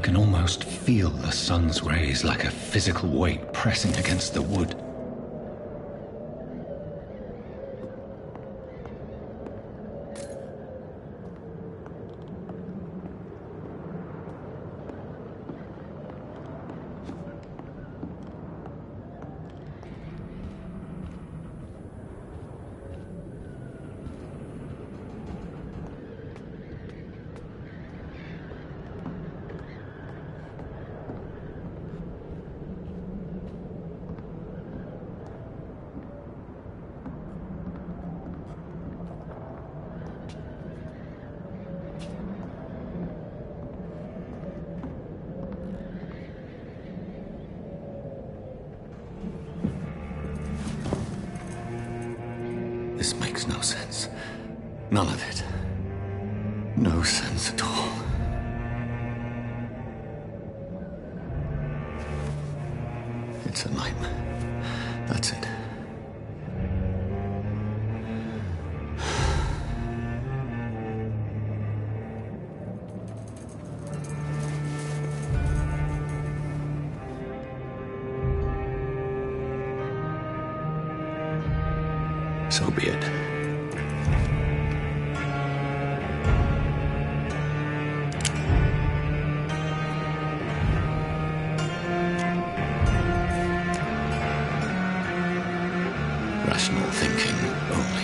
I can almost feel the sun's rays like a physical weight pressing against the wood. This makes no sense. None of it. No sense at all. It's a nightmare. That's it. So be it. Rational thinking only.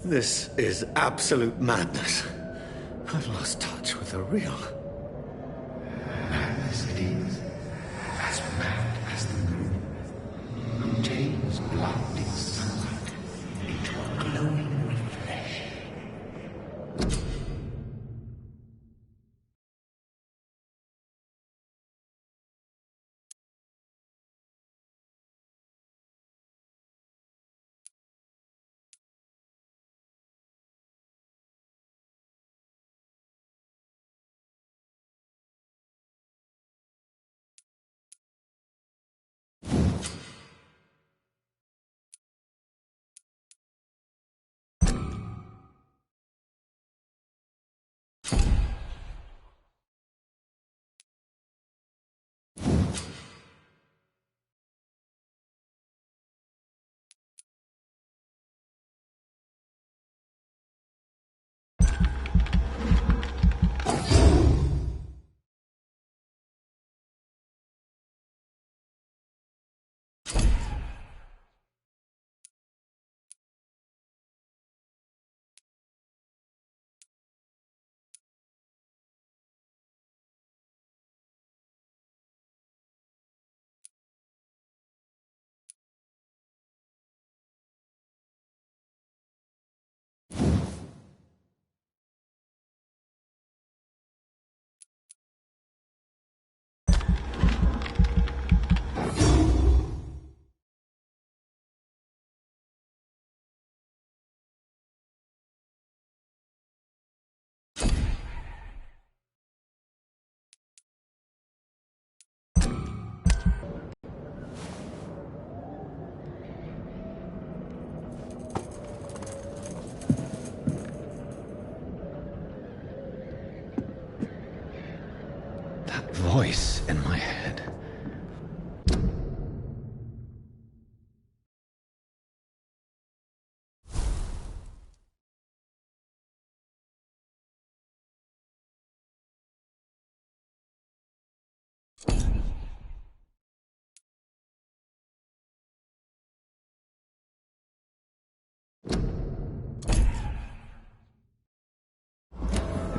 This is absolute madness. I've lost touch with the real. Madness it is, as mad as the moon, who takes blinding sunlight into a glowing reflection. Voice in my head.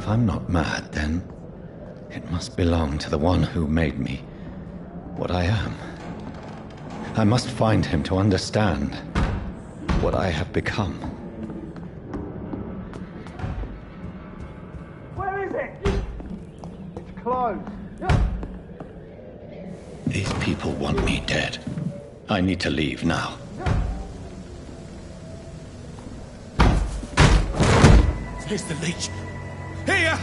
If I'm not mad, then it must belong to the one who made me what I am. I must find him to understand what I have become. Where is it? It's closed. These people want me dead. I need to leave now. Here's the leech. Here!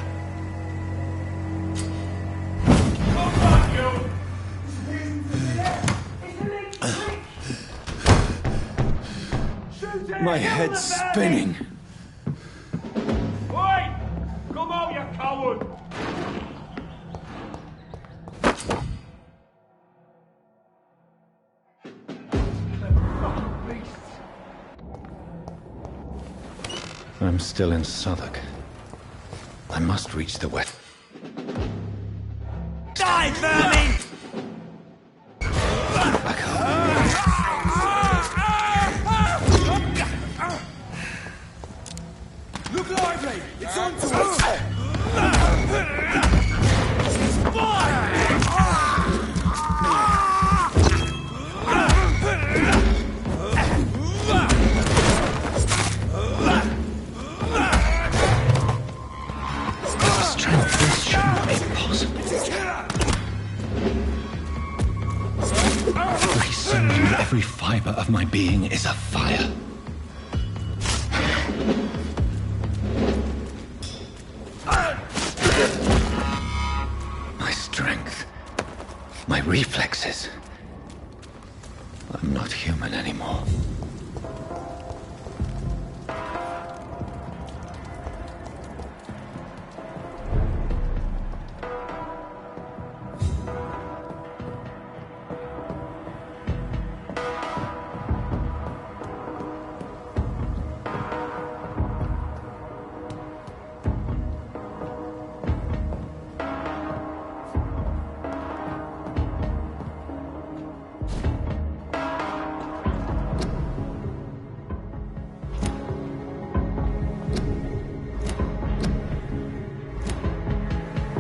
Come on, you! My head's spinning. Oi! Come out, you coward! I'm still in Southwark. I must reach the west. Die, vermin! Back home. Look lively! It's on to us! Strength, this should not be possible. Every sinew, every fiber of my being is afire. My strength, my reflexes. I'm not human anymore.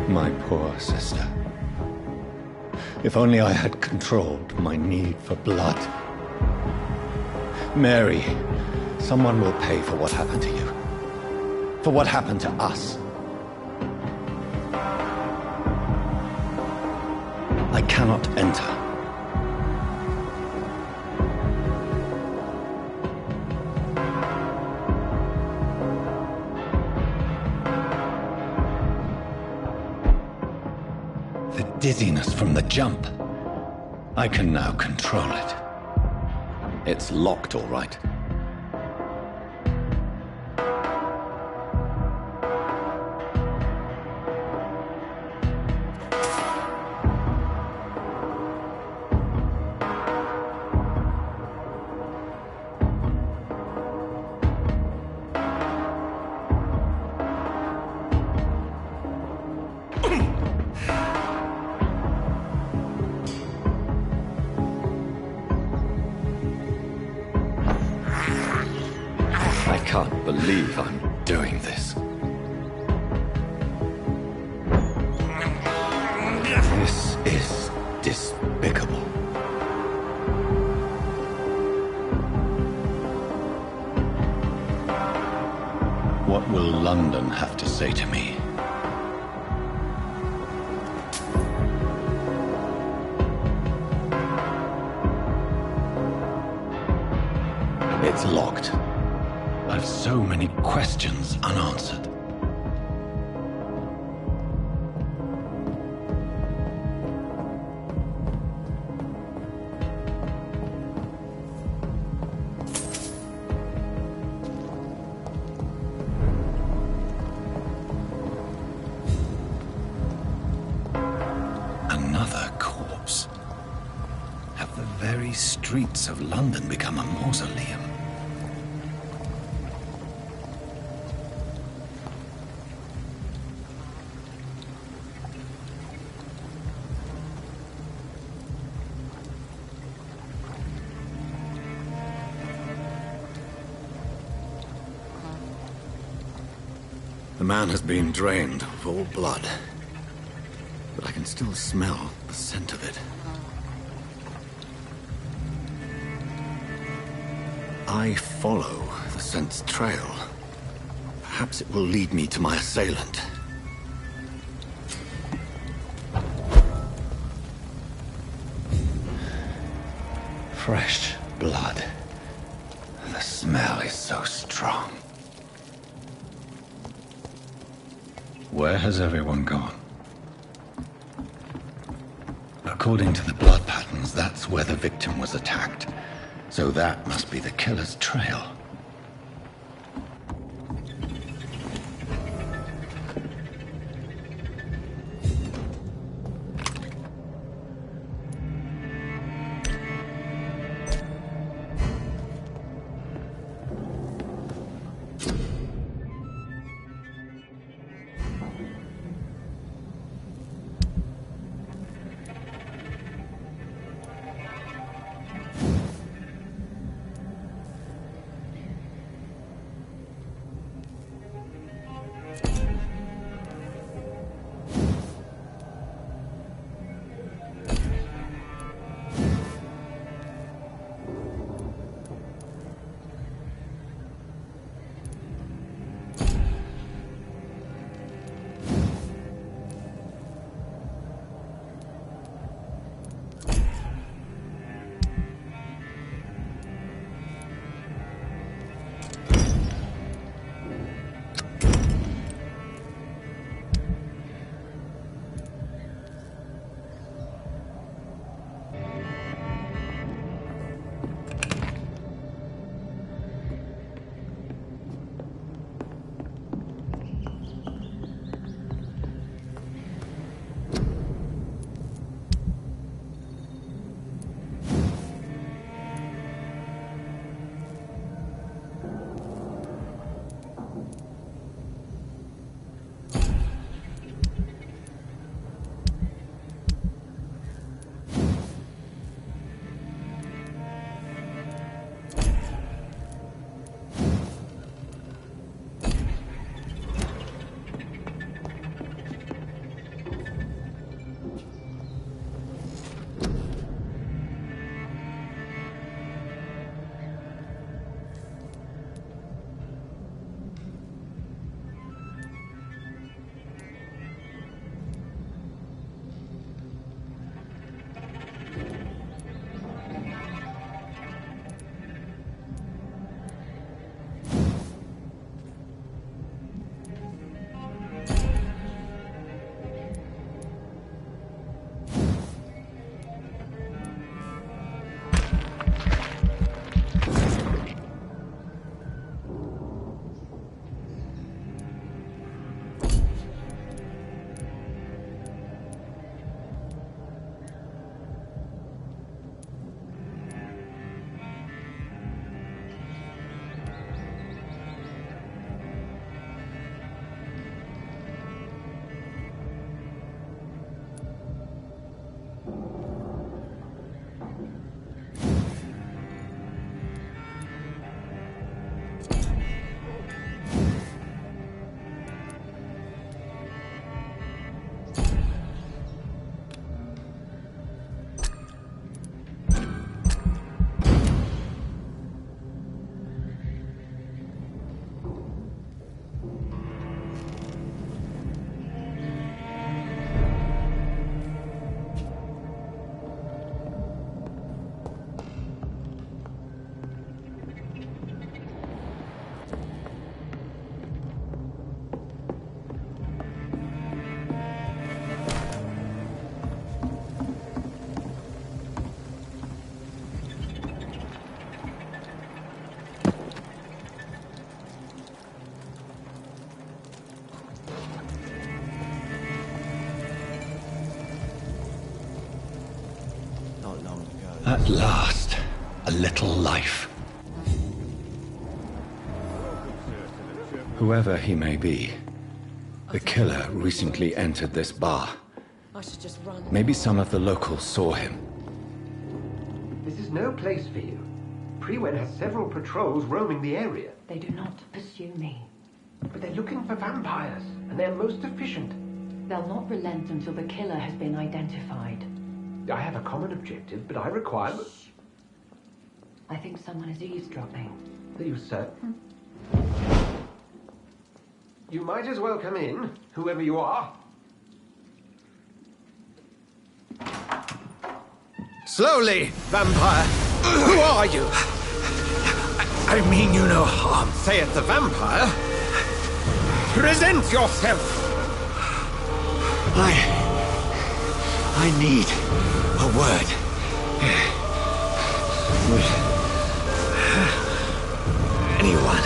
My poor sister. If only I had controlled my need for blood. Mary, someone will pay for what happened to you. For what happened to us. I cannot enter. The dizziness from the jump. I can now control it. It's locked, all right. I can't believe I'm doing this. This is despicable. What will London have to say to me? It's locked. I've so many questions unanswered. Another corpse. Have the very streets of London become a mausoleum? The man has been drained of all blood, but I can still smell the scent of it. I follow the scent's trail. Perhaps it will lead me to my assailant. Fresh blood. The smell is so strong. Where has everyone gone? According to the blood patterns, that's where the victim was attacked. So that must be the killer's trail. At last, a little life. Whoever he may be, the killer recently entered this bar. I should just run. Maybe some of the locals saw him. This is no place for you. Prewen has several patrols roaming the area. They do not pursue me. But they're looking for vampires, and they're most efficient. They'll not relent until the killer has been identified. I have a common objective, but I require... I think someone is eavesdropping. Are you certain? You might as well come in, whoever you are. Slowly, vampire. Who are you? I mean you no harm. Saith the vampire. Present yourself. I need a word. With anyone.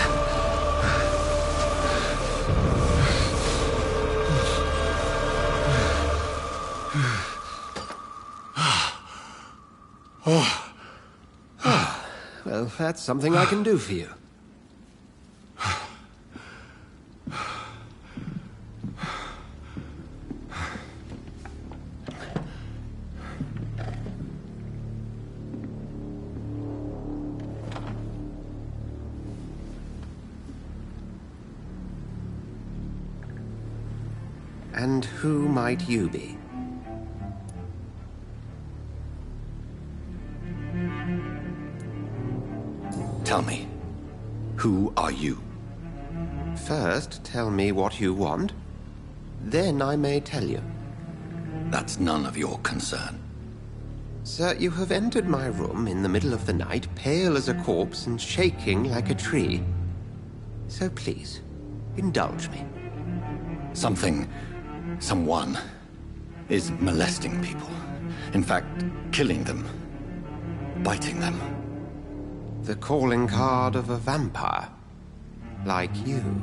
Well, that's something I can do for you. And who might you be? Tell me, who are you? First, tell me what you want. Then I may tell you. That's none of your concern. Sir, you have entered my room in the middle of the night, pale as a corpse and shaking like a tree. So please, indulge me. Someone is molesting people. In fact, killing them. Biting them. The calling card of a vampire. Like you.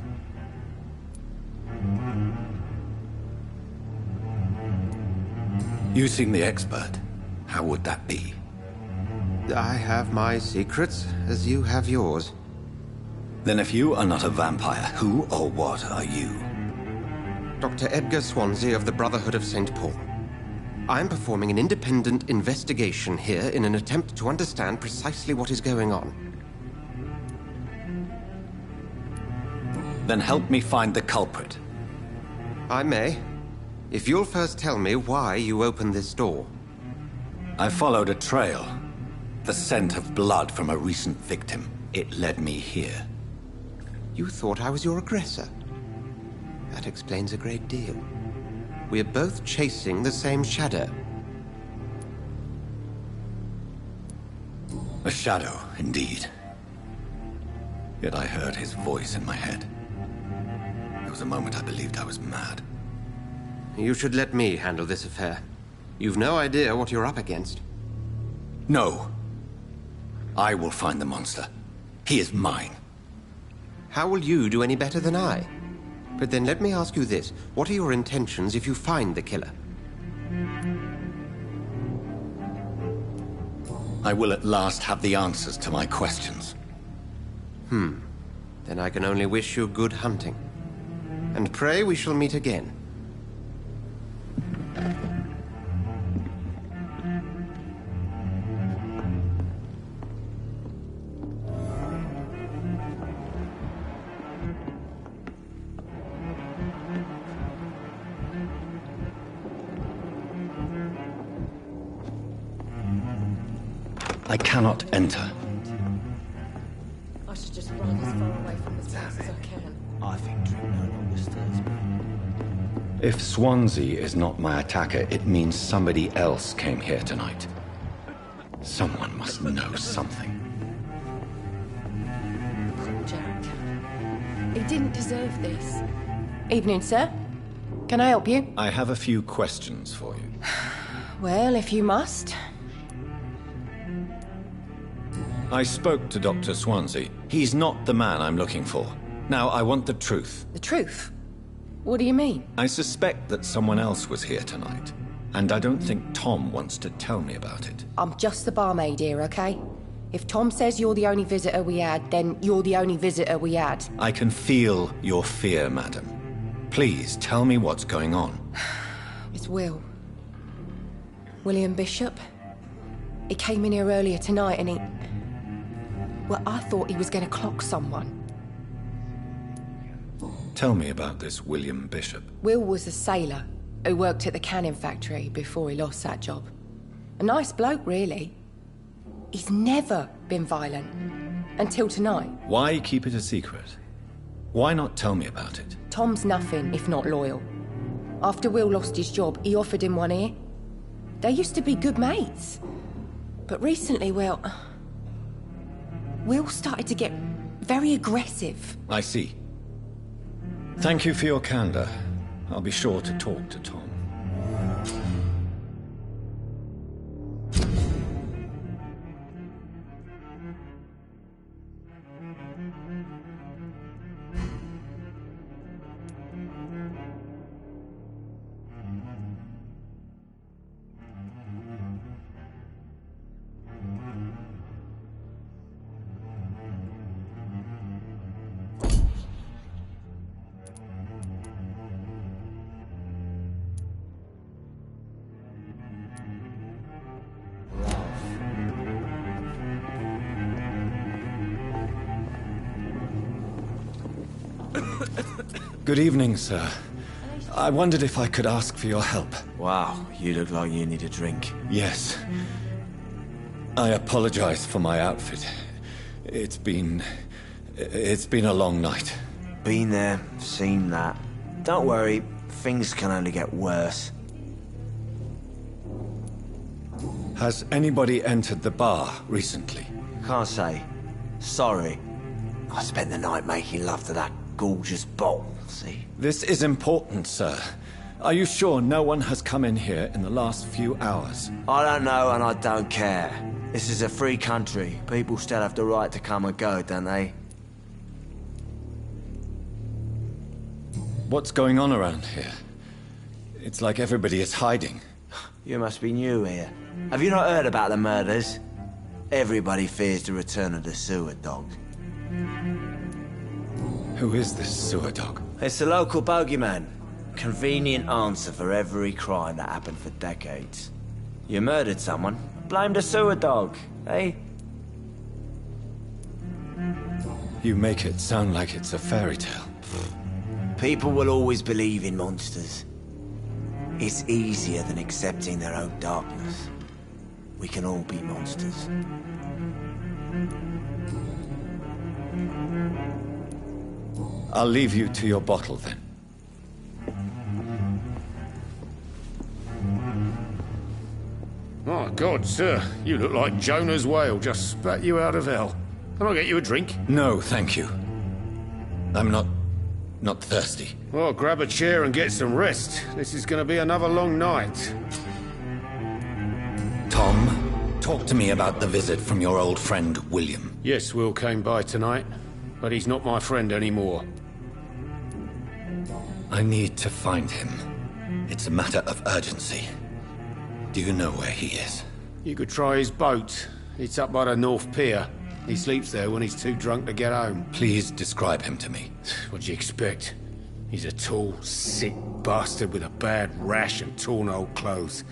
You seem the expert. How would that be? I have my secrets, as you have yours. Then if you are not a vampire, who or what are you? Dr. Edgar Swansea of the Brotherhood of St. Paul. I'm performing an independent investigation here in an attempt to understand precisely what is going on. Then help me find the culprit. I may, if you'll first tell me why you opened this door. I followed a trail. The scent of blood from a recent victim. It led me here. You thought I was your aggressor. That explains a great deal. We're both chasing the same shadow. A shadow, indeed. Yet I heard his voice in my head. There was a moment I believed I was mad. You should let me handle this affair. You've no idea what you're up against. No. I will find the monster. He is mine. How will you do any better than I? But then let me ask you this. What are your intentions if you find the killer? I will at last have the answers to my questions. Then I can only wish you good hunting. And pray we shall meet again. I cannot enter. I should just run as far away from this place as I can. I think drink no longer stirs me. If Swansea is not my attacker, it means somebody else came here tonight. Someone must know something. Poor Jack. He didn't deserve this. Evening, sir. Can I help you? I have a few questions for you. Well, if you must. I spoke to Dr. Swansea. He's not the man I'm looking for. Now, I want the truth. The truth? What do you mean? I suspect that someone else was here tonight, and I don't think Tom wants to tell me about it. I'm just the barmaid here, okay? If Tom says you're the only visitor we had, then you're the only visitor we had. I can feel your fear, madam. Please, tell me what's going on. It's Will. William Bishop. He came in here earlier tonight and he... Well, I thought he was going to clock someone. Tell me about this William Bishop. Will was a sailor who worked at the canning factory before he lost that job. A nice bloke, really. He's never been violent. Until tonight. Why keep it a secret? Why not tell me about it? Tom's nothing if not loyal. After Will lost his job, he offered him one ear. They used to be good mates. But recently, well, Will started to get very aggressive. I see. Thank you for your candor. I'll be sure to talk to Tom. Good evening, sir. I wondered if I could ask for your help. Wow, you look like you need a drink. Yes. I apologize for my outfit. It's been a long night. Been there, seen that. Don't worry, things can only get worse. Has anybody entered the bar recently? Can't say. Sorry. I spent the night making love to that gorgeous bottle, see? This is important, sir. Are you sure no one has come in here in the last few hours? I don't know and I don't care. This is a free country. People still have the right to come and go, don't they? What's going on around here? It's like everybody is hiding. You must be new here. Have you not heard about the murders? Everybody fears the return of the sewer dog. Who is this sewer dog? It's the local bogeyman. Convenient answer for every crime that happened for decades. You murdered someone, blame the sewer dog, eh? You make it sound like it's a fairy tale. People will always believe in monsters. It's easier than accepting their own darkness. We can all be monsters. I'll leave you to your bottle then. My God, sir, you look like Jonah's whale just spat you out of hell. Can I get you a drink? No, thank you. I'm not thirsty. Well, grab a chair and get some rest. This is going to be another long night. Tom, talk to me about the visit from your old friend, William. Yes, Will came by tonight, but he's not my friend anymore. I need to find him. It's a matter of urgency. Do you know where he is? You could try his boat. It's up by the North Pier. He sleeps there when he's too drunk to get home. Please describe him to me. What'd you expect? He's a tall, sick bastard with a bad rash and torn old clothes.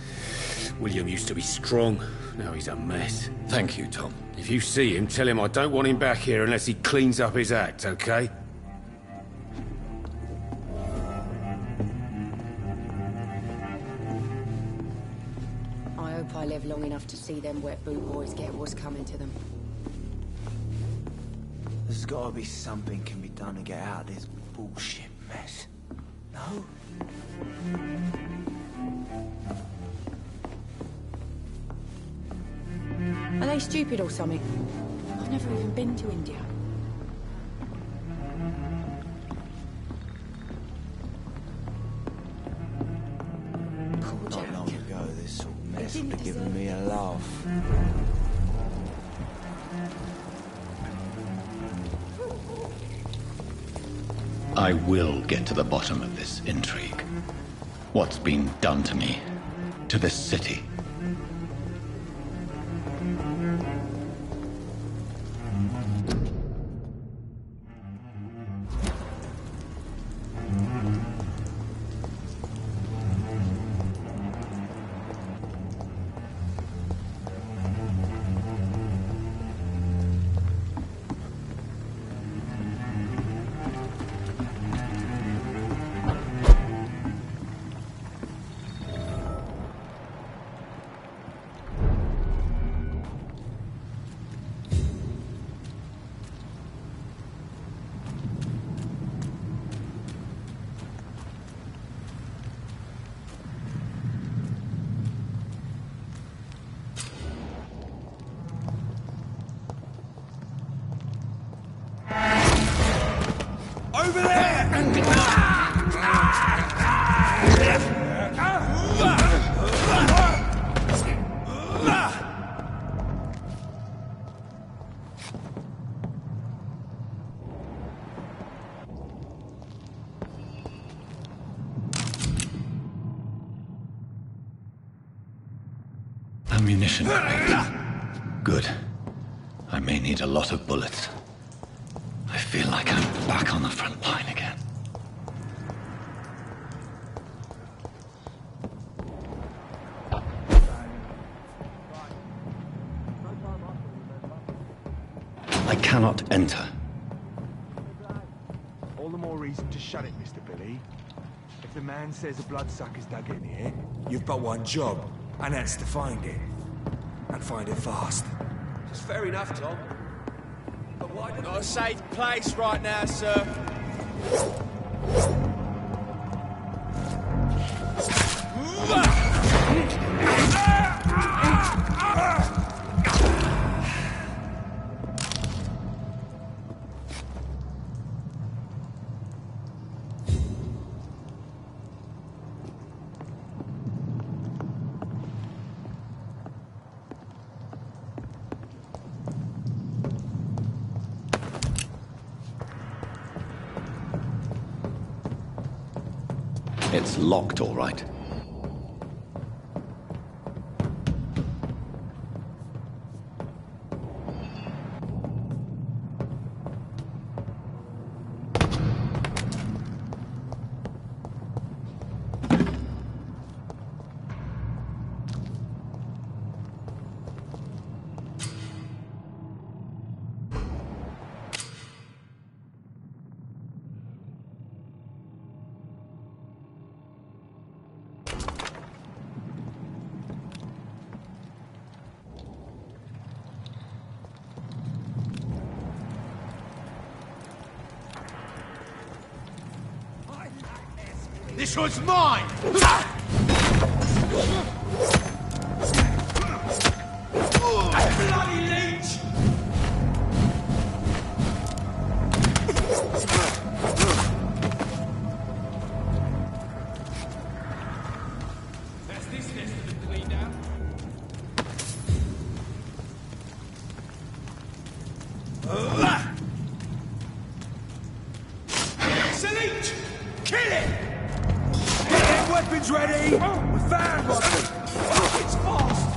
William used to be strong. Now he's a mess. Thank you, Tom. If you see him, tell him I don't want him back here unless he cleans up his act, okay? I hope I live long enough to see them wet boot boys get what's coming to them. There's gotta be something can be done to get out of this bullshit mess. No? Are they stupid or something? I've never even been to India. Poor Not Jack. long ago, this sort of mess didn't would have given deserve me a laugh. I will get to the bottom of this intrigue. What's been done to me, to this city. Ammunition. Good. I may need a lot of bullets. I feel like I'm back on the front line again. I cannot enter. All the more reason to shut it, Mr. Billy. If the man says a bloodsucker's dug in here, You've but one job, and that's to find it. And find it fast. It's fair enough, Tom. But why not a safe place right now, sir? It's locked, all right. This one's mine! Bloody leech! That's this nest of the cleaned out. It's a leech! Kill it! Weapons ready! We found one! Fuck, it's fast!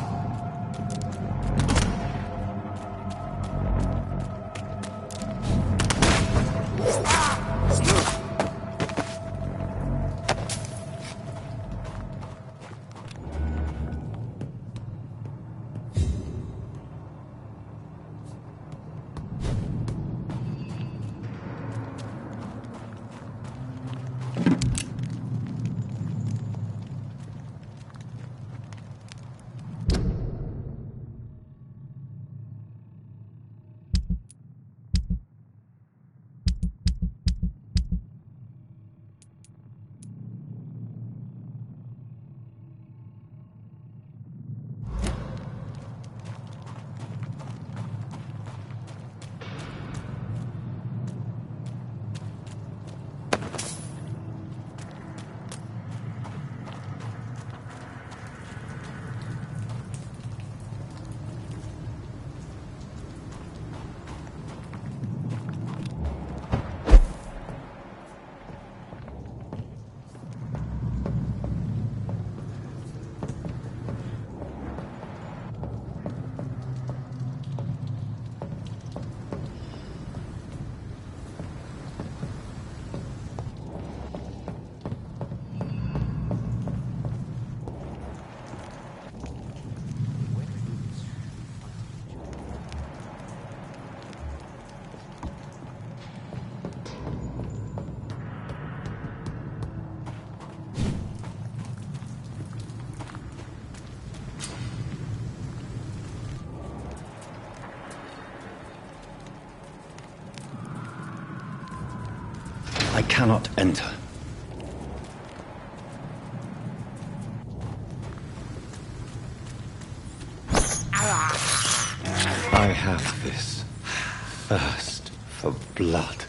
I cannot enter. I have this thirst for blood.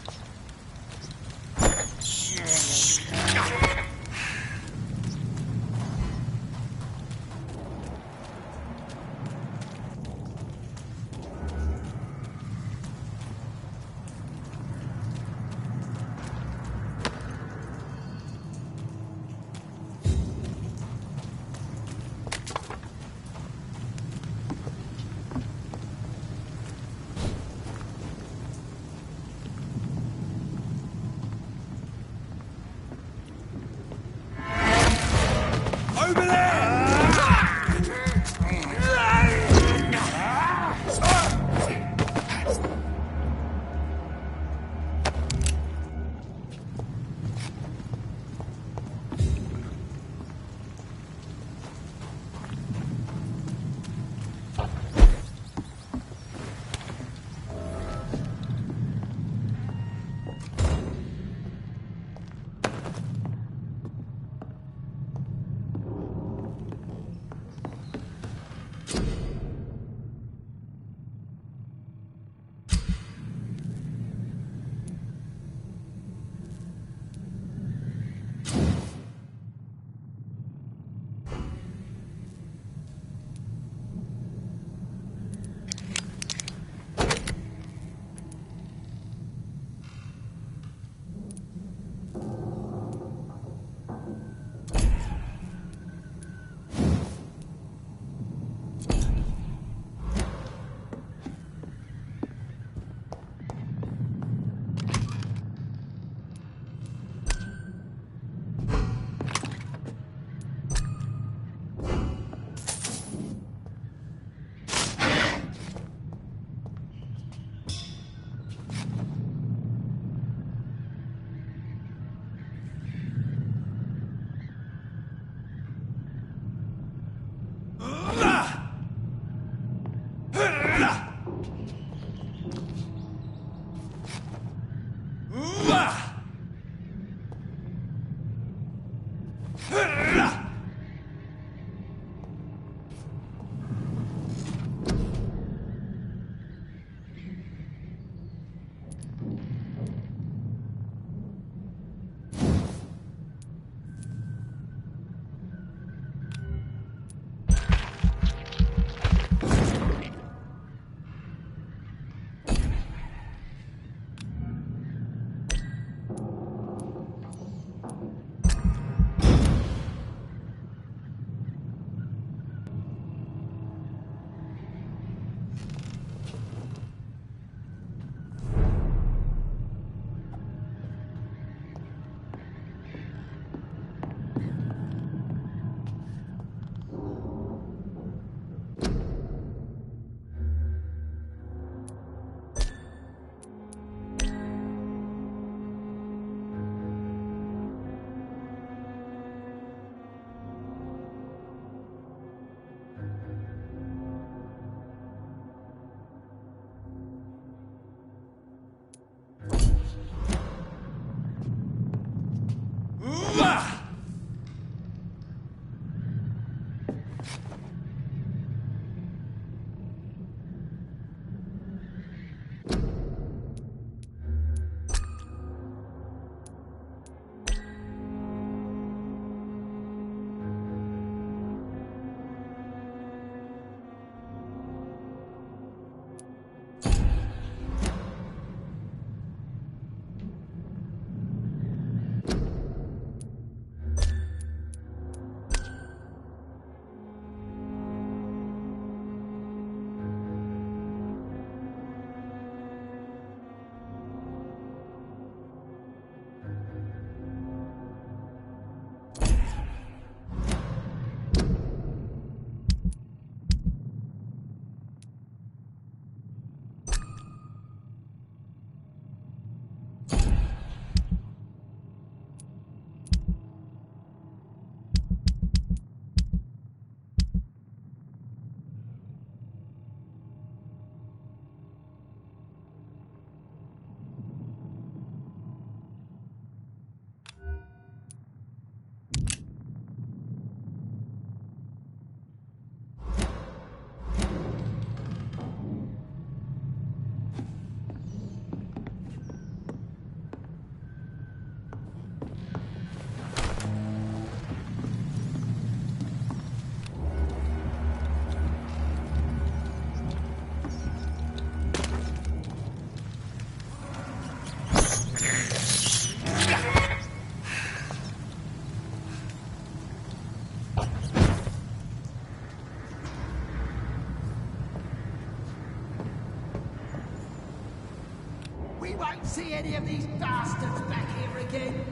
won't see any of these bastards back here again.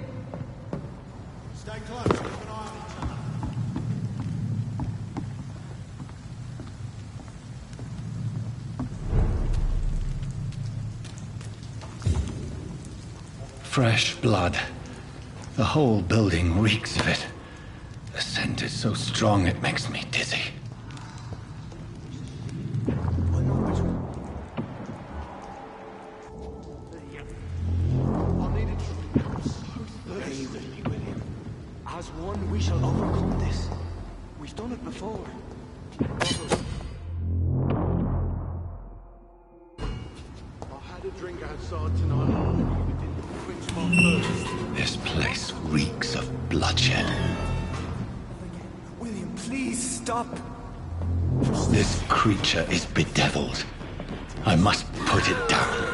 Stay close, keep an eye on each other. Fresh blood. The whole building reeks of it. The scent is so strong it makes me dizzy. As one, we shall overcome this. We've done it before. I had a drink outside tonight. It didn't quench my thirst. This place reeks of bloodshed. William, please stop. This creature is bedeviled. I must put it down.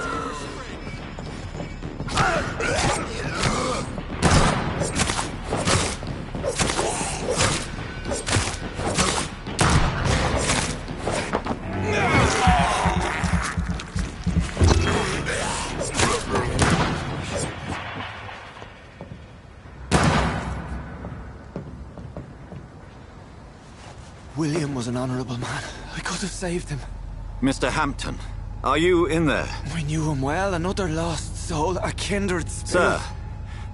William was an honorable man. I could have saved him. Mr. Hampton, are you in there? I knew him well, another lost soul, a kindred spirit. Sir,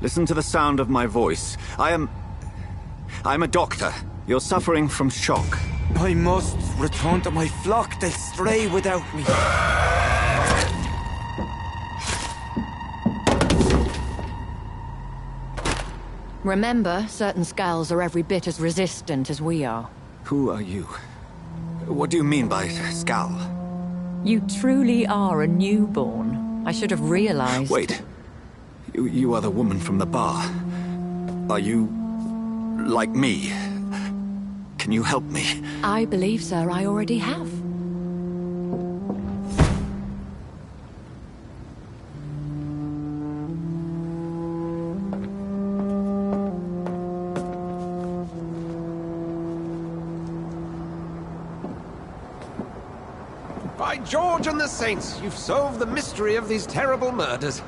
listen to the sound of my voice. I'm a doctor. You're suffering from shock. I must return to my flock. They'll stray without me. Remember, certain skulls are every bit as resistant as we are. Who are you? What do you mean by Skal? You truly are a newborn. I should have realized. Wait. You are the woman from the bar. Are you like me? Can you help me? I believe, sir, I already have. By George and the Saints, you've solved the mystery of these terrible murders.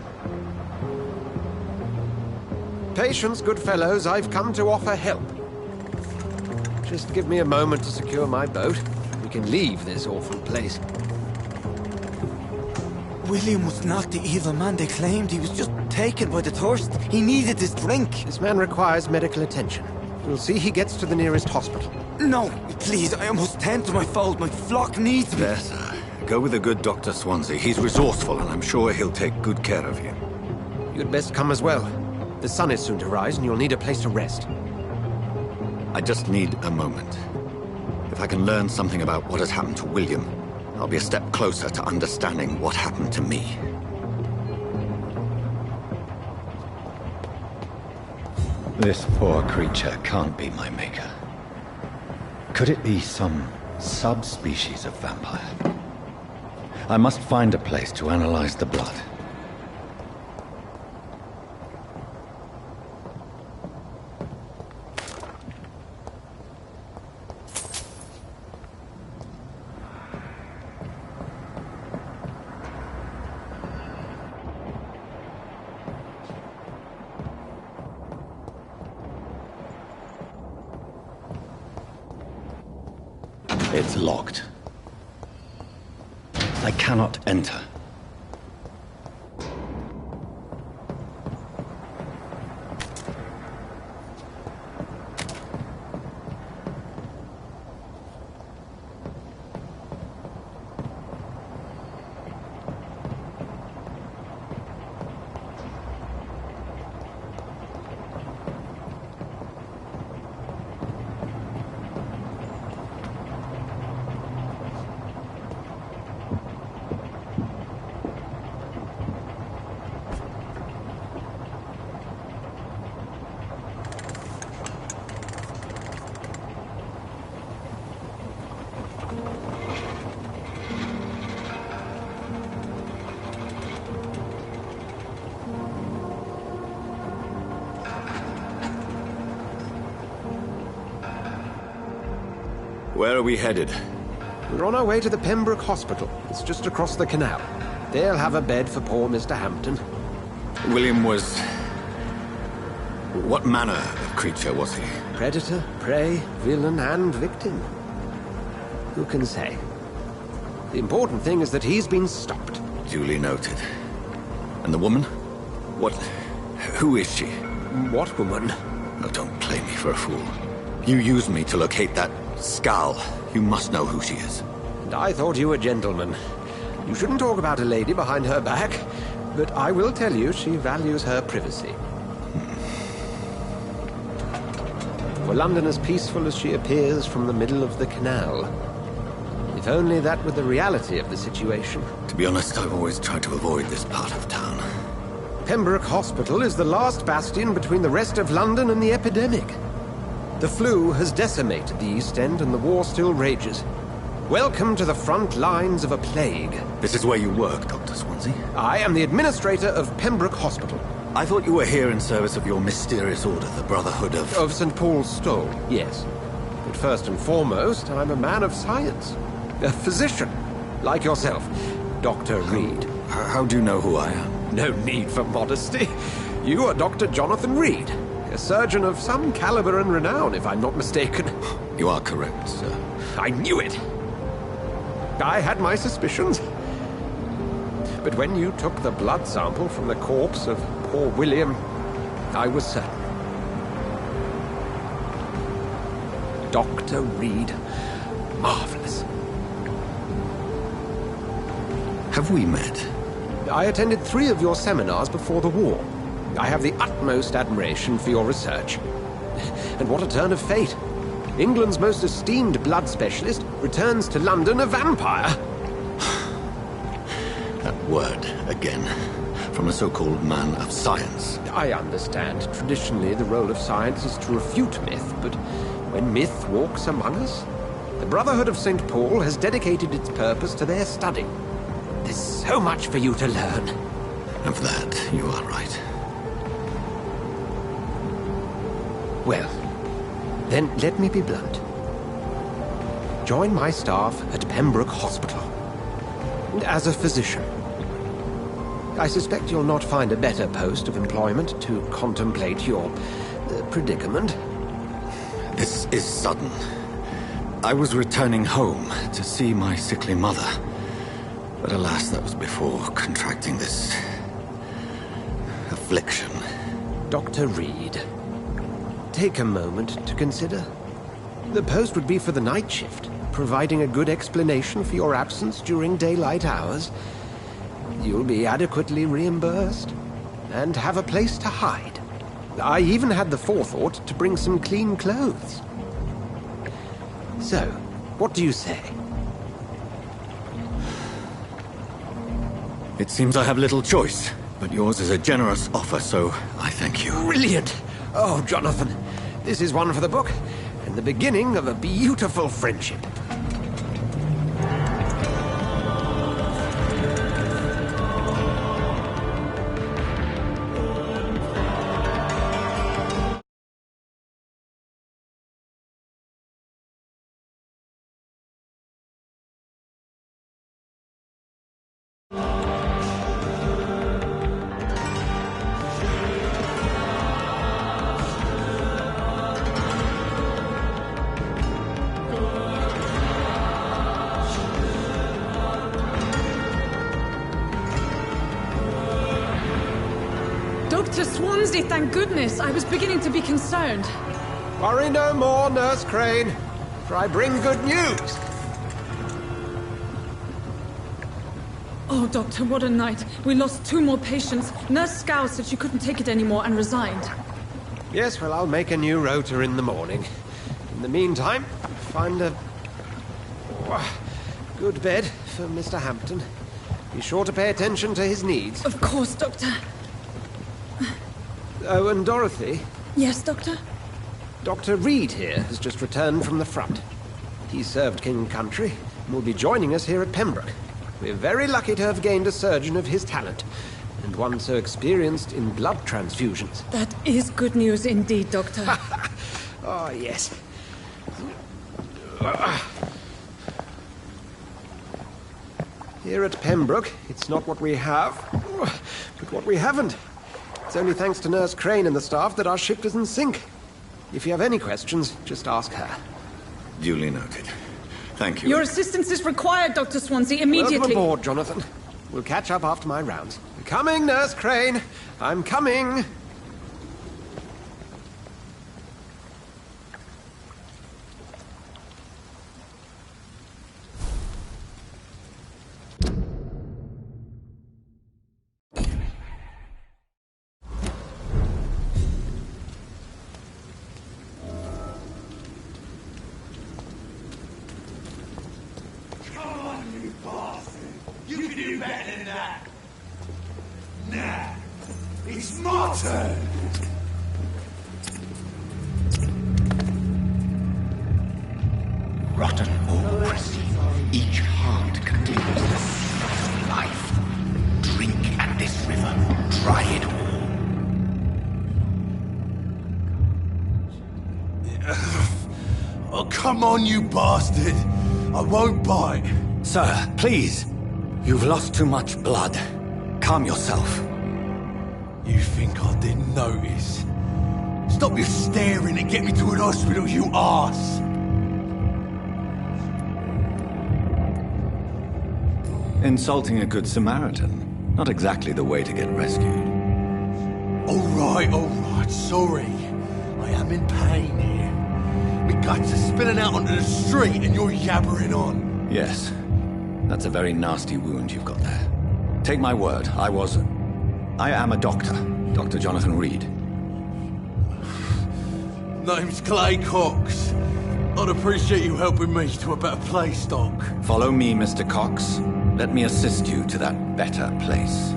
Patience, good fellows, I've come to offer help. Just give me a moment to secure my boat. We can leave this awful place. William was not the evil man they claimed. He was just taken by the thirst. He needed his drink. This man requires medical attention. We'll see he gets to the nearest hospital. No, please, I must tend to my fold. My flock needs me. There, sir. Go with the good Dr. Swansea. He's resourceful, and I'm sure he'll take good care of you. You'd best come as well. The sun is soon to rise, and you'll need a place to rest. I just need a moment. If I can learn something about what has happened to William, I'll be a step closer to understanding what happened to me. This poor creature can't be my maker. Could it be some subspecies of vampire? I must find a place to analyze the blood. It's locked. I cannot enter. Where are we headed? We're on our way to the Pembroke Hospital. It's just across the canal. They'll have a bed for poor Mr. Hampton. William was... What manner of creature was he? Predator, prey, villain, and victim. Who can say? The important thing is that he's been stopped. Duly noted. And the woman? Who is she? What woman? Oh, don't play me for a fool. You used me to locate that skull. You must know who she is. And I thought you a gentleman. You shouldn't talk about a lady behind her back, but I will tell you she values her privacy. For London as peaceful as she appears from the middle of the canal. If only that were the reality of the situation. To be honest, I've always tried to avoid this part of town. Pembroke Hospital is the last bastion between the rest of London and the epidemic. The flu has decimated the East End and the war still rages. Welcome to the front lines of a plague. This is where you work, Dr. Swansea? I am the administrator of Pembroke Hospital. I thought you were here in service of your mysterious order, the Brotherhood of... Of St. Paul's Stole, yes. But first and foremost, I'm a man of science. A physician, like yourself, Dr. Reed. How do you know who I am? No need for modesty. You are Dr. Jonathan Reed, a surgeon of some caliber and renown, if I'm not mistaken. You are correct, sir. I knew it! I had my suspicions. But when you took the blood sample from the corpse of poor William, I was certain. Dr. Reed. Marvelous. Have we met? I attended 3 of your seminars before the war. I have the utmost admiration for your research. And what a turn of fate. England's most esteemed blood specialist returns to London a vampire. That word, again. From a so-called man of science. I understand. Traditionally, the role of science is to refute myth, but when myth walks among us, the Brotherhood of St. Paul has dedicated its purpose to their study. There's so much for you to learn. Of that, you are right. Well, then let me be blunt. Join my staff at Pembroke Hospital. As a physician. I suspect you'll not find a better post of employment to contemplate your predicament. This is sudden. I was returning home to see my sickly mother. But alas, that was before contracting this... affliction. Dr. Reed, take a moment to consider. The post would be for the night shift, providing a good explanation for your absence during daylight hours. You'll be adequately reimbursed, and have a place to hide. I even had the forethought to bring some clean clothes. So, what do you say? It seems I have little choice, but yours is a generous offer, so I thank you. Brilliant! Oh, Jonathan, this is one for the book, and the beginning of a beautiful friendship. Dr. Swansea, thank goodness. I was beginning to be concerned. Worry no more, Nurse Crane, for I bring good news. Oh, Doctor, what a night. We lost 2 more patients. Nurse Scow said she couldn't take it anymore and resigned. Yes, well, I'll make a new rota in the morning. In the meantime, find a good bed for Mr. Hampton. Be sure to pay attention to his needs. Of course, Doctor. Oh, and Dorothy? Yes, Doctor? Dr. Reed here has just returned from the front. He served King Country and will be joining us here at Pembroke. We're very lucky to have gained a surgeon of his talent, and one so experienced in blood transfusions. That is good news indeed, Doctor. Oh, yes. Here at Pembroke, it's not what we have, but what we haven't. It's only thanks to Nurse Crane and the staff that our ship is in sync. If you have any questions, just ask her. Duly noted. Thank you. Your assistance is required, Dr. Swansea, immediately. Welcome aboard, Jonathan. We'll catch up after my rounds. Coming, Nurse Crane. I'm coming. do better than that. Nah, it's my turn. Rotten or prissy, each heart contains the seed of life. Drink at this river, try it all. Oh, come on, you bastard. I won't bite. Sir, please. You've lost too much blood. Calm yourself. You think I didn't notice? Stop your staring and get me to an hospital, you arse! Insulting a good Samaritan. Not exactly the way to get rescued. All right, sorry. I am in pain here. My guts are spilling out onto the street and you're yabbering on. Yes. That's a very nasty wound you've got there. Take my word, I am a doctor. Dr. Jonathan Reed. Name's Clay Cox. I'd appreciate you helping me to a better place, Doc. Follow me, Mr. Cox. Let me assist you to that better place.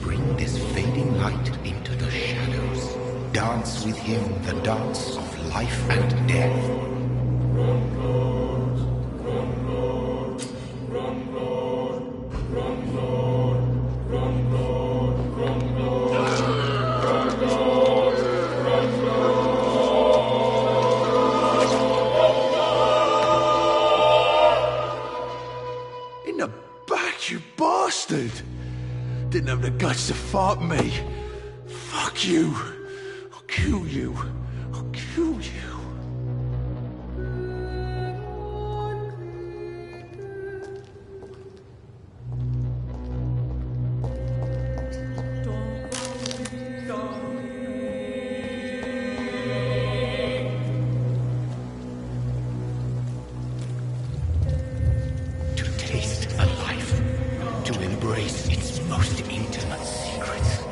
Bring this fading light into the shadows. Dance with him the dance of life and death. In the back, you bastard! Didn't have the guts to fight me. Fuck you. I'll kill you. I'll kill you. To taste a life, to embrace its most intimate secrets.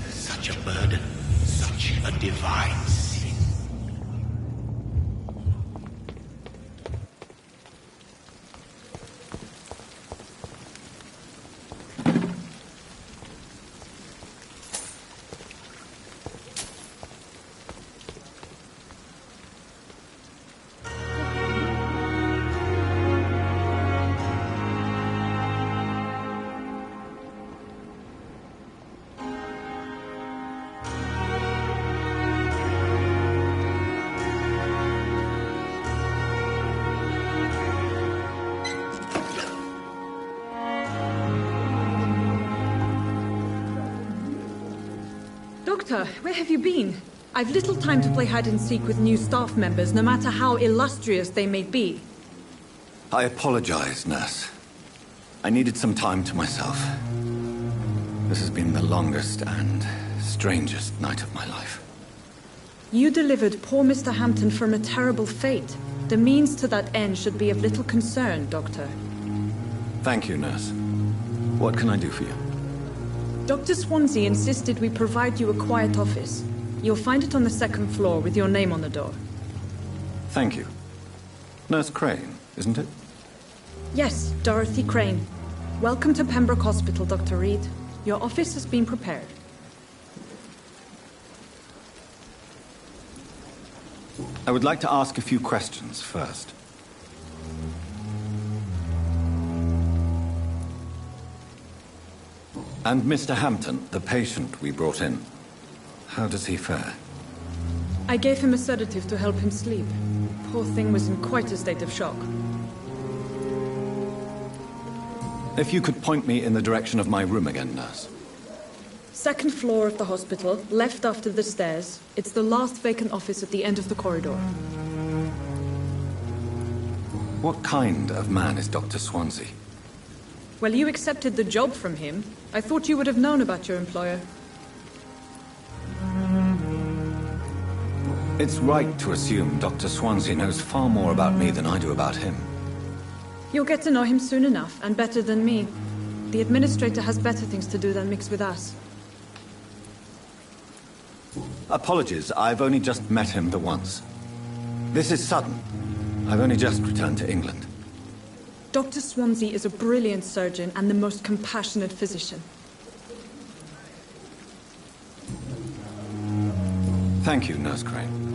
Such a burden, such a divine sin. Doctor, where have you been? I've little time to play hide and seek with new staff members, no matter how illustrious they may be. I apologize, nurse. I needed some time to myself. This has been the longest and strangest night of my life. You delivered poor Mr. Hampton from a terrible fate. The means to that end should be of little concern, Doctor. Thank you, nurse. What can I do for you? Dr. Swansea insisted we provide you a quiet office. You'll find it on the second floor with your name on the door. Thank you. Nurse Crane, isn't it? Yes, Dorothy Crane. Welcome to Pembroke Hospital, Dr. Reed. Your office has been prepared. I would like to ask a few questions first. And Mr. Hampton, the patient we brought in, how does he fare? I gave him a sedative to help him sleep. Poor thing was in quite a state of shock. If you could point me in the direction of my room again, nurse. Second floor of the hospital, left after the stairs. It's the last vacant office at the end of the corridor. What kind of man is Dr. Swansea? Well, you accepted the job from him. I thought you would have known about your employer. It's right to assume Dr. Swansea knows far more about me than I do about him. You'll get to know him soon enough, and better than me. The administrator has better things to do than mix with us. Apologies, I've only just met him the once. This is sudden. I've only just returned to England. Dr. Swansea is a brilliant surgeon and the most compassionate physician. Thank you, Nurse Crane.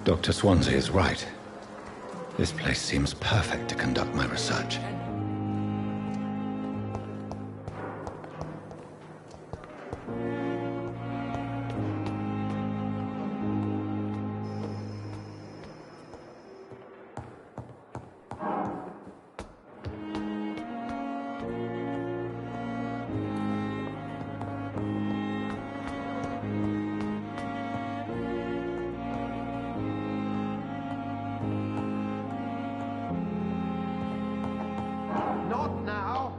Dr. Swansea is right. This place seems perfect to conduct my research. Not now.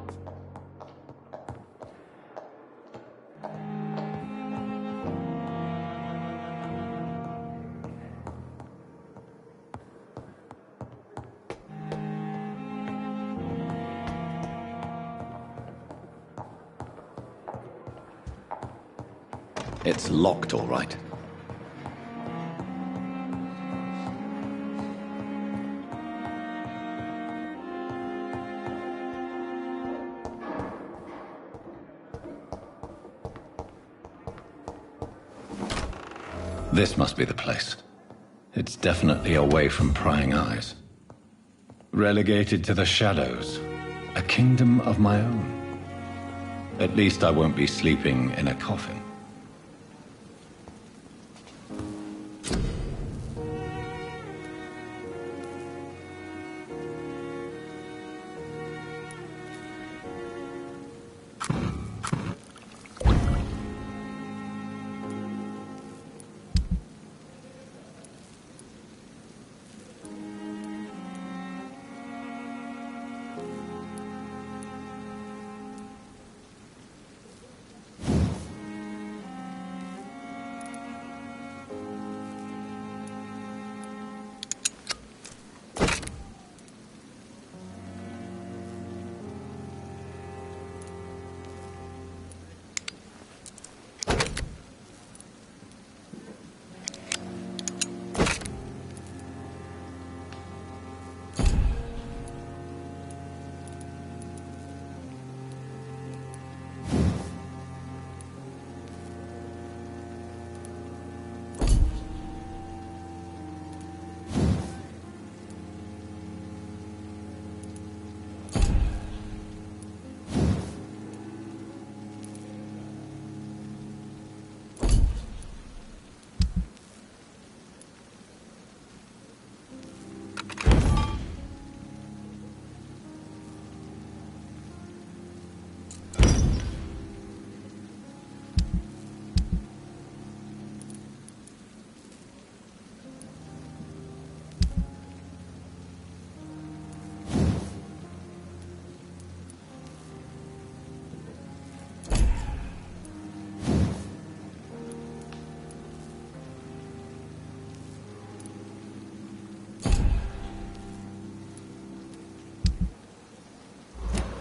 It's locked, all right. This must be the place. It's definitely away from prying eyes. Relegated to the shadows. A kingdom of my own. At least I won't be sleeping in a coffin.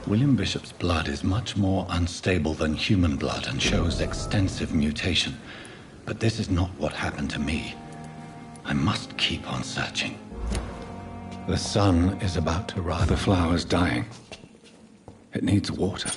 William Bishop's blood is much more unstable than human blood and shows extensive mutation. But this is not what happened to me. I must keep on searching. The sun is about to rise. The flower's dying. It needs water.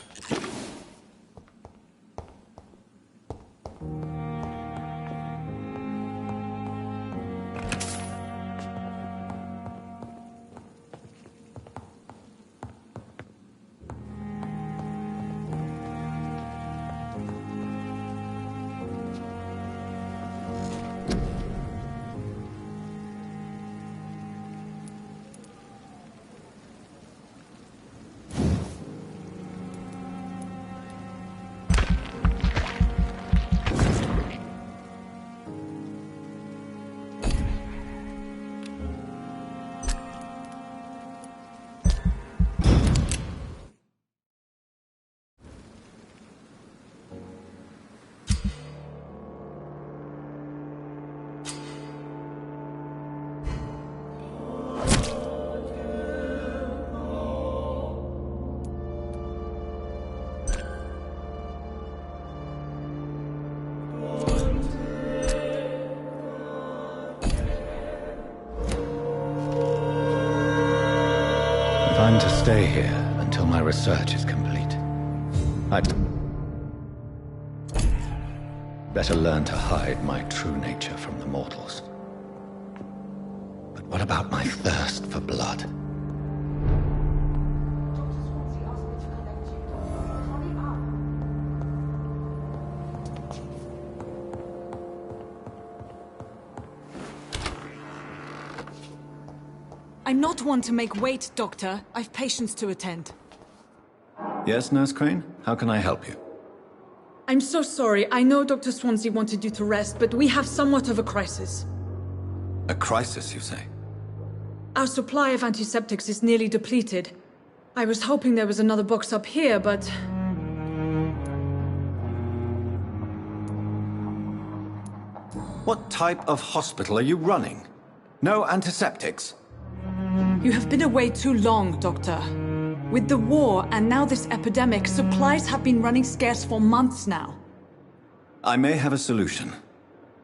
I'm to stay here until my research is complete. I'd better learn to hide my true nature from the mortals. But what about my thirst for blood? I'm not one to make wait, Doctor. I've patients to attend. Yes, Nurse Crane? How can I help you? I'm so sorry. I know Dr. Swansea wanted you to rest, but we have somewhat of a crisis. A crisis, you say? Our supply of antiseptics is nearly depleted. I was hoping there was another box up here, but... What type of hospital are you running? No antiseptics? You have been away too long, Doctor. With the war and now this epidemic, supplies have been running scarce for months now. I may have a solution.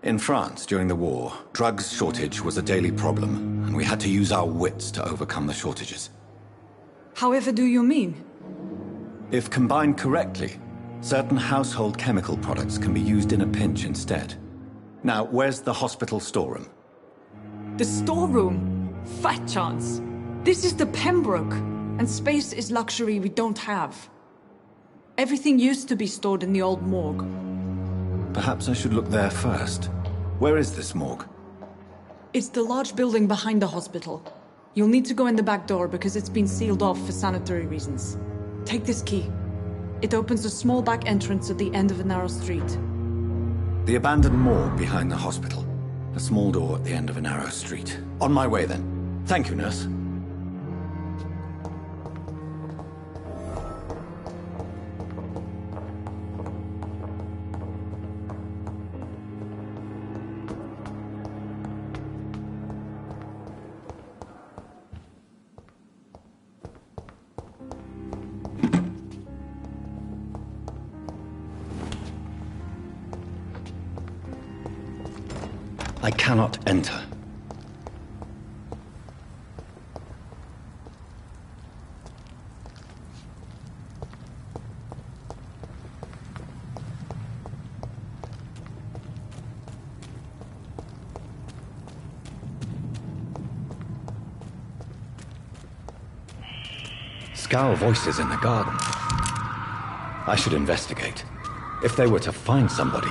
In France, during the war, drugs shortage was a daily problem, and we had to use our wits to overcome the shortages. However do you mean? If combined correctly, certain household chemical products can be used in a pinch instead. Now, where's the hospital storeroom? The storeroom? Fat chance. This is the Pembroke, and space is luxury we don't have. Everything used to be stored in the old morgue. Perhaps I should look there first. Where is this morgue? It's the large building behind the hospital. You'll need to go in the back door because it's been sealed off for sanitary reasons. Take this key. It opens a small back entrance at the end of a narrow street. The abandoned morgue behind the hospital. A small door at the end of a narrow street. On my way then. Thank you, nurse. I cannot enter. Scowl voices in the garden. I should investigate. If they were to find somebody...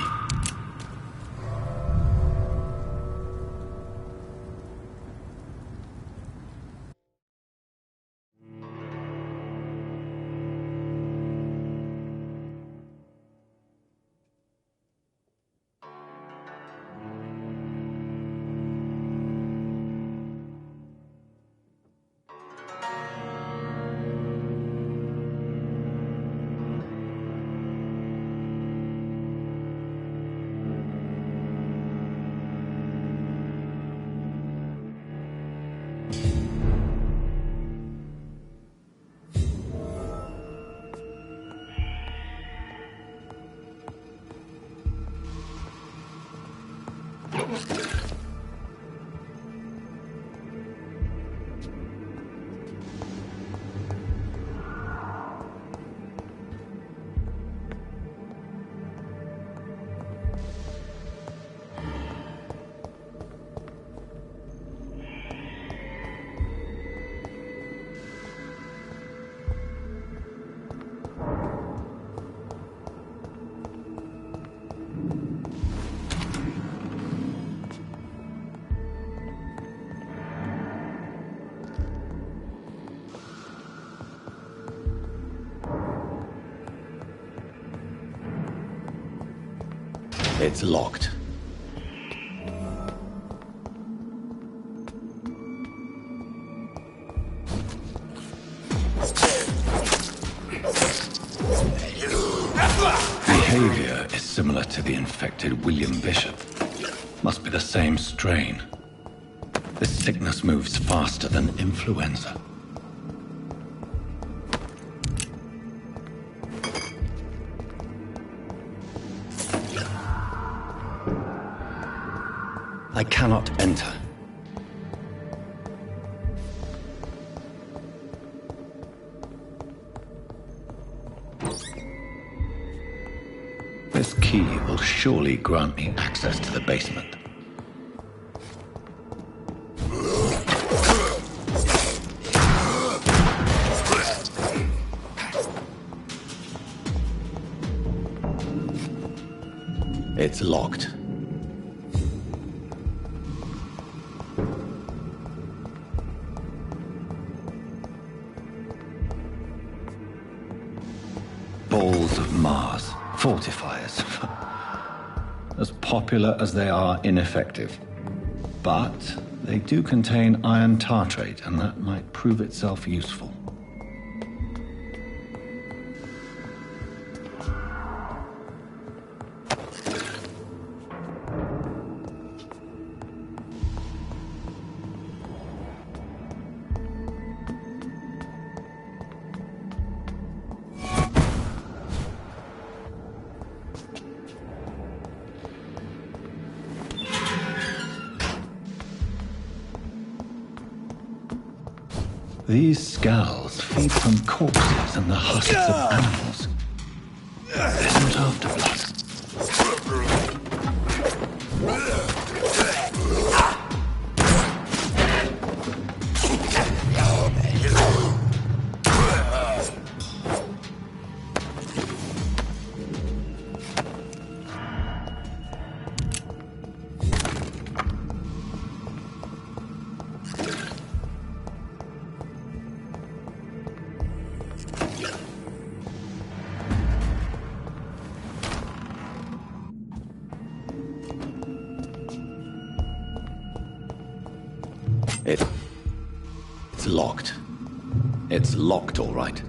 It's locked. Behavior is similar to the infected William Bishop. Must be the same strain. This sickness moves faster than influenza. I cannot enter. key will surely grant me access to the basement. It's locked. Balls of Mars. Fortifiers. As popular as they are ineffective. But they do contain iron tartrate, and that might prove itself useful. These skulls feed from corpses and the husks of animals. They're not after blood. It's locked. It's locked, all right.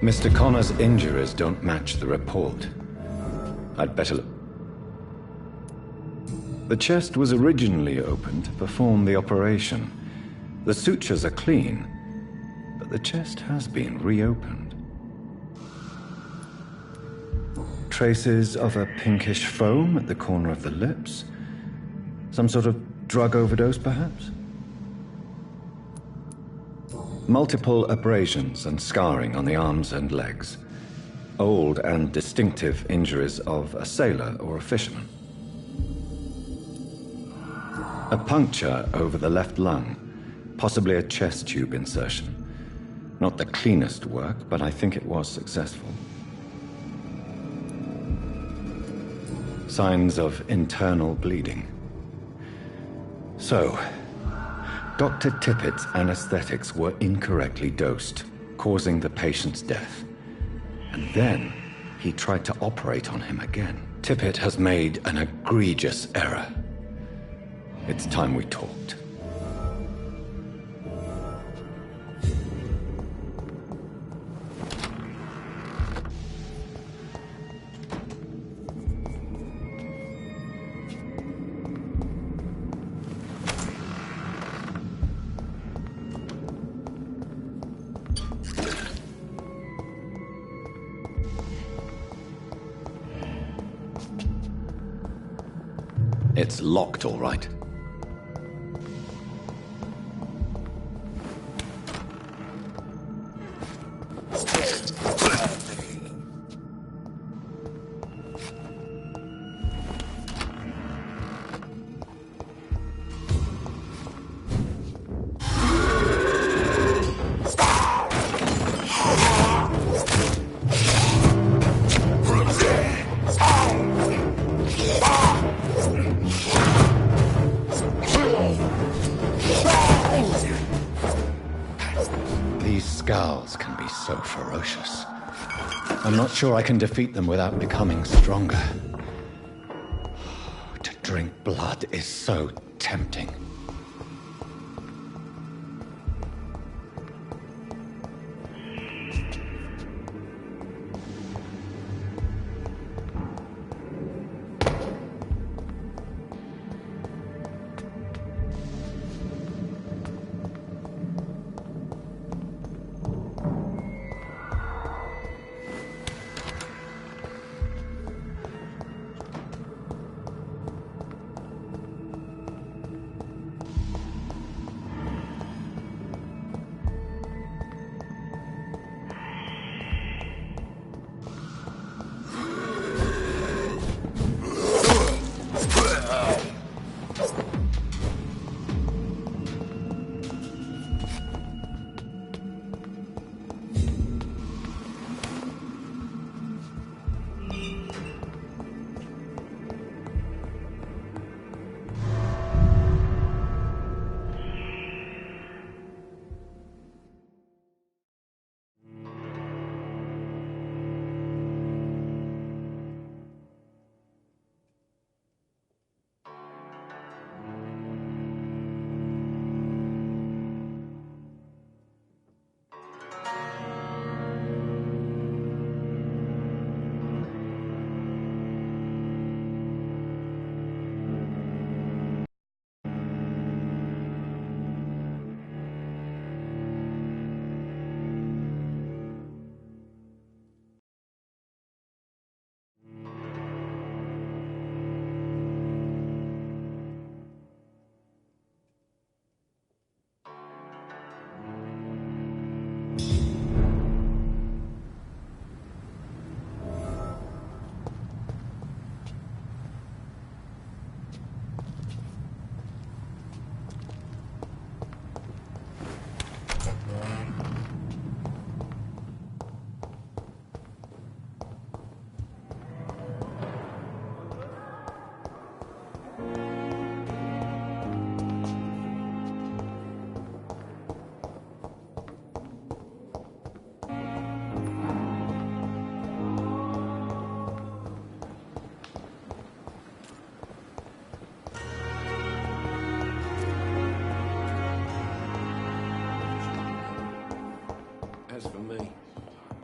Mr. Connor's injuries don't match the report. I'd better look. The chest was originally opened to perform the operation. The sutures are clean, but the chest has been reopened. Traces of a pinkish foam at the corner of the lips. Some sort of drug overdose, perhaps? Multiple abrasions and scarring on the arms and legs. Old and distinctive injuries of a sailor or a fisherman. A puncture over the left lung, possibly a chest tube insertion. Not the cleanest work, but I think it was successful. Signs of internal bleeding. So, Dr. Tippett's anesthetics were incorrectly dosed, causing the patient's death. And then he tried to operate on him again. Tippett has made an egregious error. It's time we talked. It's locked, all right. Skulls can be so ferocious. I'm not sure I can defeat them without becoming stronger. To drink blood is so tempting.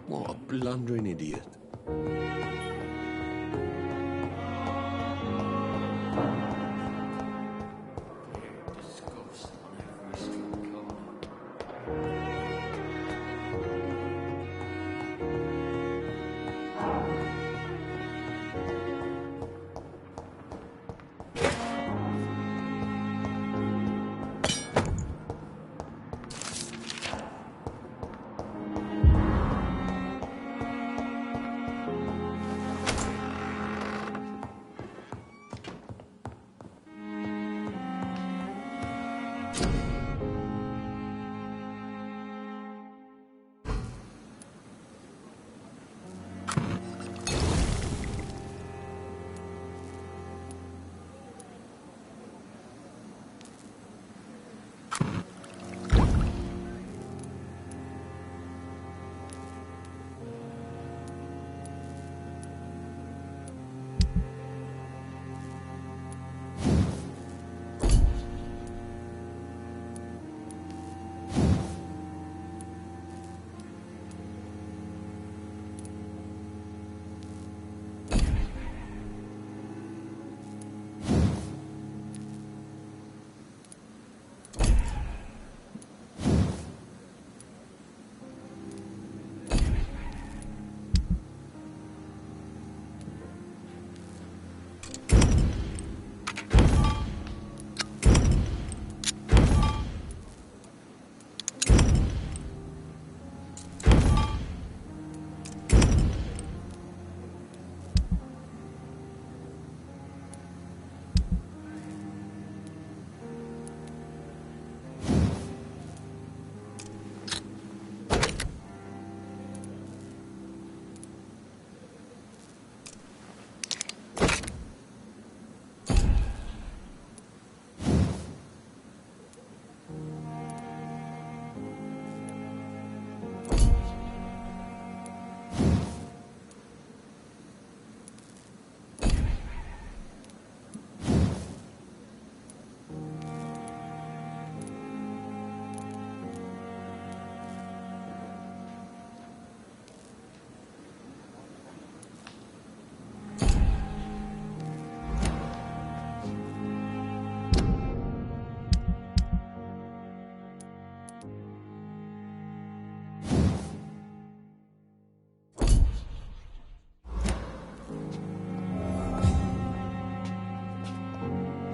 What a blundering idiot.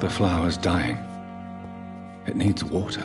The flower's dying. It needs water.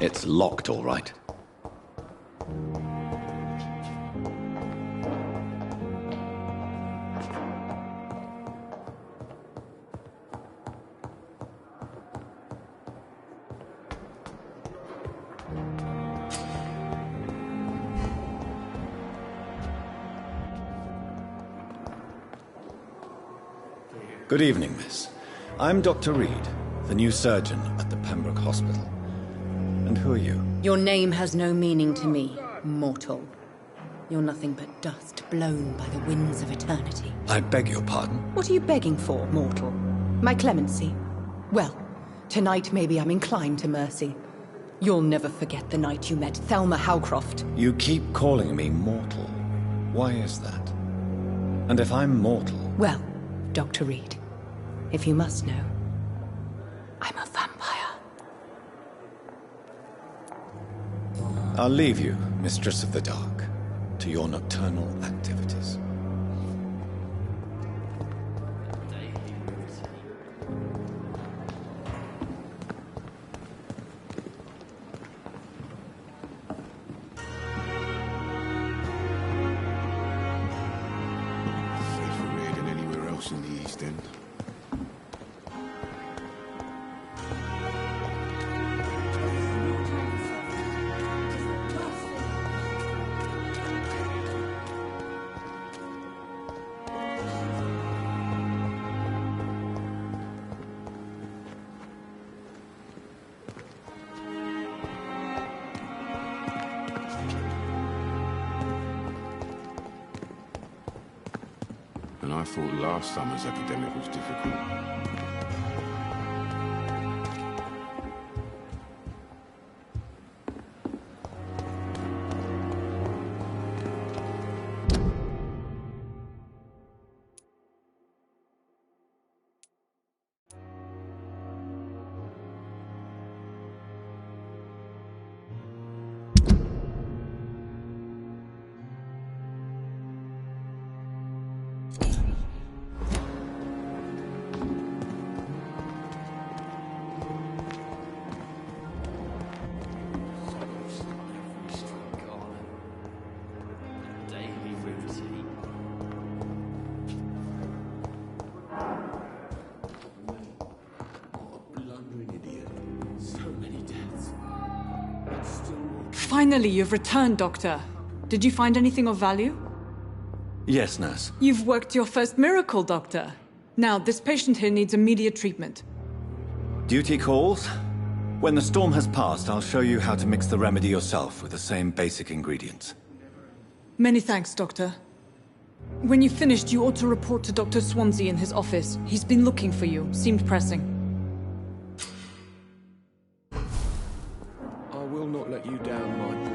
It's locked, all right. Good evening, miss. I'm Dr. Reed, the new surgeon at the Pembroke Hospital. And who are you? Your name has no meaning to me, mortal. You're nothing but dust blown by the winds of eternity. I beg your pardon? What are you begging for, mortal? My clemency? Well, tonight maybe I'm inclined to mercy. You'll never forget the night you met Thelma Howcroft. You keep calling me mortal. Why is that? And if I'm mortal... Well, Dr. Reed, if you must know, I'm a vampire. I'll leave you, Mistress of the Dark, to your nocturnal activities. Safer here than anywhere else in the East End. And I thought last summer's epidemic was difficult. Finally, you've returned, Doctor. Did you find anything of value? Yes, nurse. You've worked your first miracle, Doctor. Now, this patient here needs immediate treatment. Duty calls. When the storm has passed, I'll show you how to mix the remedy yourself with the same basic ingredients. Many thanks, Doctor. When you've finished, you ought to report to Dr. Swansea in his office. He's been looking for you. Seemed pressing. I will not let you down, my boy.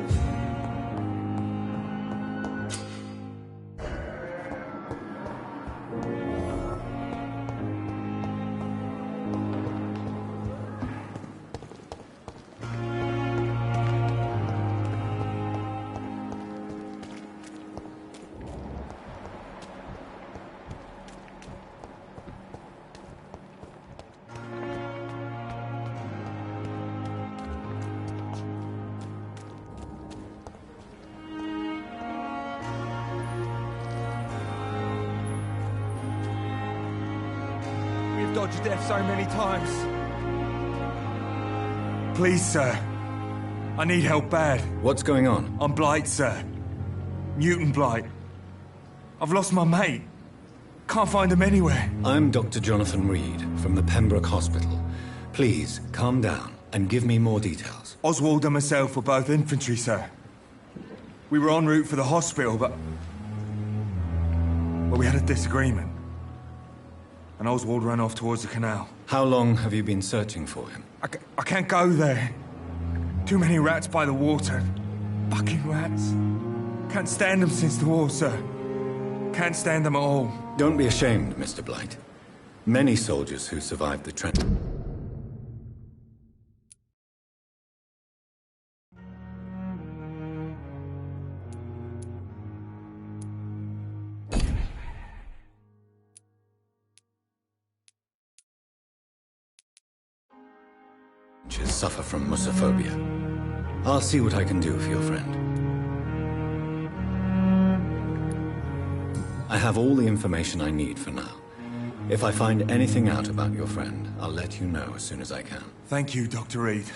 We've dodged death so many times. Please, sir. I need help bad. What's going on? I'm Blight, sir. Newton Blight. I've lost my mate. Can't find him anywhere. I'm Dr. Jonathan Reed from the Pembroke Hospital. Please, calm down and give me more details. Oswald and myself were both infantry, sir. We were en route for the hospital, but we had a disagreement. And Oswald ran off towards the canal. How long have you been searching for him? I can't go there. Too many rats by the water. Fucking rats. Can't stand them since the war, sir. Can't stand them at all. Don't be ashamed, Mr. Blight. Many soldiers who survived the trench... suffer from musophobia. I'll see what I can do for your friend. I have all the information I need for now. If I find anything out about your friend, I'll let you know as soon as I can. Thank you, Dr. Reed.